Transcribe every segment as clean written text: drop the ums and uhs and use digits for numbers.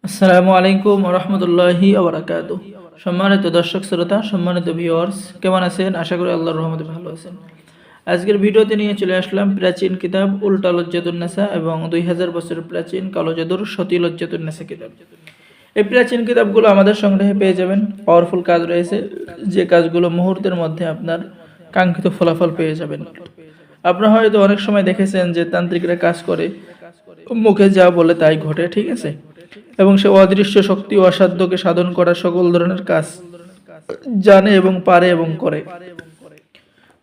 আসসালামু আলাইকুম ওয়া রাহমাতুল্লাহি ওয়া বারাকাতুহু। সম্মানিত দর্শক শ্রোতা, সম্মানিত ভিউয়ার্স, কেমন আছেন? আশা করি আল্লাহর রহমতে ভালো আছেন। আজকের ভিডিওতে নিয়ে চলে আসলাম প্রাচীন কিতাব উল্টা লজ্জাতুন নেসা এবং 2000 বছরের প্রাচীন কালো জাদুর সতী লজ্জাতুন নেসা কিতাব। এই প্রাচীন কিতাবগুলো আমাদের সংগ্রহে পেয়ে যাবেন। পাওয়ারফুল কাজ রয়েছে, যে কাজগুলো মুহূর্তের মধ্যে আপনার কাঙ্ক্ষিত ফলাফল পেয়ে যাবেন। আপনারা হয়তো অনেক সময় দেখেছেন যে তান্ত্রিকরা কাজ করে, মুখে যা বলে তাই ঘটে, ঠিক আছে, এবং সে অদৃশ্য শক্তি ও অসাধ্যকে সাধন করার সকল ধরনের কাজ জানে এবং পারে এবং করে।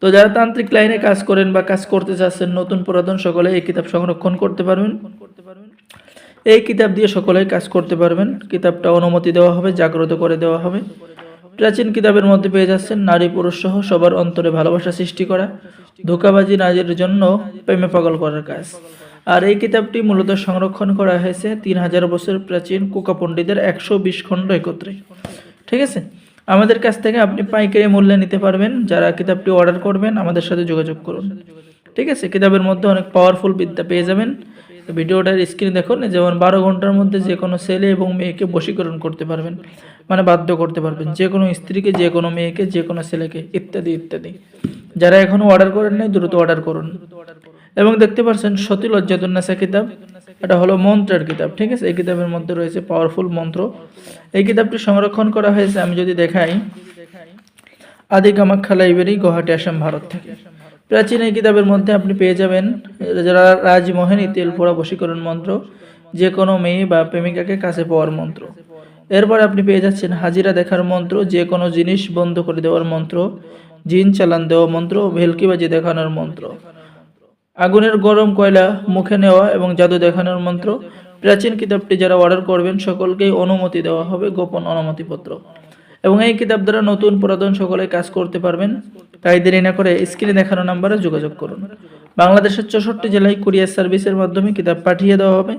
তো যারা তান্ত্রিক লাইনে কাজ করেন বা কাজ করতে চাচ্ছেন, নতুন পুরাতন সকলে এই কিতাব সংরক্ষণ করতে পারবেন। এই কিতাব দিয়ে সকলে কাজ করতে পারবেন। কিতাবটা অনুমতি দেওয়া হবে, জাগ্রত করে দেওয়া হবে। প্রাচীন কিতাবের মধ্যে পেয়ে যাচ্ছেন নারী পুরুষ সহ সবার অন্তরে ভালোবাসা সৃষ্টি করা, ধোঁকাবাজি নারীর জন্য প্রেমে পাগল করার কাজ। আর এই কিতাবটি মূলত সংরক্ষণ করা হয়েছে 3000 বছর প্রাচীন কুকা পণ্ডিতের 120 খণ্ড একত্রে, ঠিক আছে। আমাদের কাছ থেকে আপনি পাইকারি মূল্যে নিতে পারবেন। যারা কিতাবটি অর্ডার করবেন আমাদের সাথে যোগাযোগ করুন, ঠিক আছে। কিতাবের মধ্যে অনেক পাওয়ারফুল বিদ্যা পেয়ে যাবেন। ভিডিওটার স্ক্রিনে দেখুন, যেমন 12 ঘন্টার মধ্যে যে কোনো ছেলে এবং মেয়েকে বশীকরণ করতে পারবেন, মানে বাধ্য করতে পারবেন, যে কোনো স্ত্রীকে, যে কোনো মেয়েকে, যে কোনো ছেলেকে, ইত্যাদি ইত্যাদি। যারা এখনো অর্ডার করেন নাই দ্রুত অর্ডার করুন। এবং দেখতে পাচ্ছেন সতী লজ্জাতুন নেসা কিতাব, এটা হলো মন্ত্রের কিতাব, ঠিক আছে। এই কিতাবের মধ্যে রয়েছে পাওয়ারফুল মন্ত্র। এই কিতাবটি সংরক্ষণ করা হয়েছে, আমি যদি দেখাই, আদি কামাখ্যা লাইব্রেরি, গুয়াহাটি, আসাম, ভারত থেকে। প্রাচীন এই কিতাবের মধ্যে আপনি পেয়ে যাবেন যারা রাজমোহিনী তেল পোড়া বশীকরণ মন্ত্র, যে কোনো মেয়ে বা প্রেমিকাকে কাছে পাওয়ার মন্ত্র। এরপর আপনি পেয়ে যাচ্ছেন হাজিরা দেখার মন্ত্র, যে কোনো জিনিস বন্ধ করে দেওয়ার মন্ত্র, জিন চালান দেওয়া মন্ত্র, ভেলকিবাজি দেখানোর মন্ত্র, আগুনের গরম কয়লা মুখে নেওয়া এবং জাদু দেখানোর মন্ত্র। প্রাচীন কিতাবটি যারা অর্ডার করবেন সকলকেই অনুমতি দেওয়া হবে, গোপন অনুমতিপত্র। এবং এই কিতাব দ্বারা নতুন পুরাতন সকলে কাজ করতে পারবেন। তাই দেরি না করে স্ক্রিনে দেখানো নাম্বারে যোগাযোগ করুন। বাংলাদেশের 64 জেলায় কুরিয়ার সার্ভিসের মাধ্যমে কিতাব পাঠিয়ে দেওয়া হবে।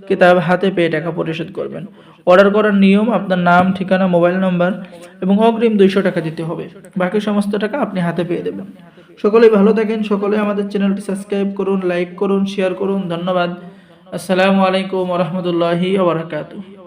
কিতাব হাতে পেয়ে টাকা পরিশোধ করবেন। অর্ডার করার নিয়ম, আপনার নাম, ঠিকানা, মোবাইল নম্বর এবং অগ্রিম 200 টাকা দিতে হবে। বাকি সমস্ত টাকা আপনি হাতে পেয়ে দেবেন। সকলেই ভালো থাকেন। সকলে আমাদের চ্যানেলটি সাবস্ক্রাইব করুন, লাইক করুন, শেয়ার করুন। ধন্যবাদ। আসসালামু আলাইকুম ওয়া রাহমাতুল্লাহি ওয়া বারাকাতুহু।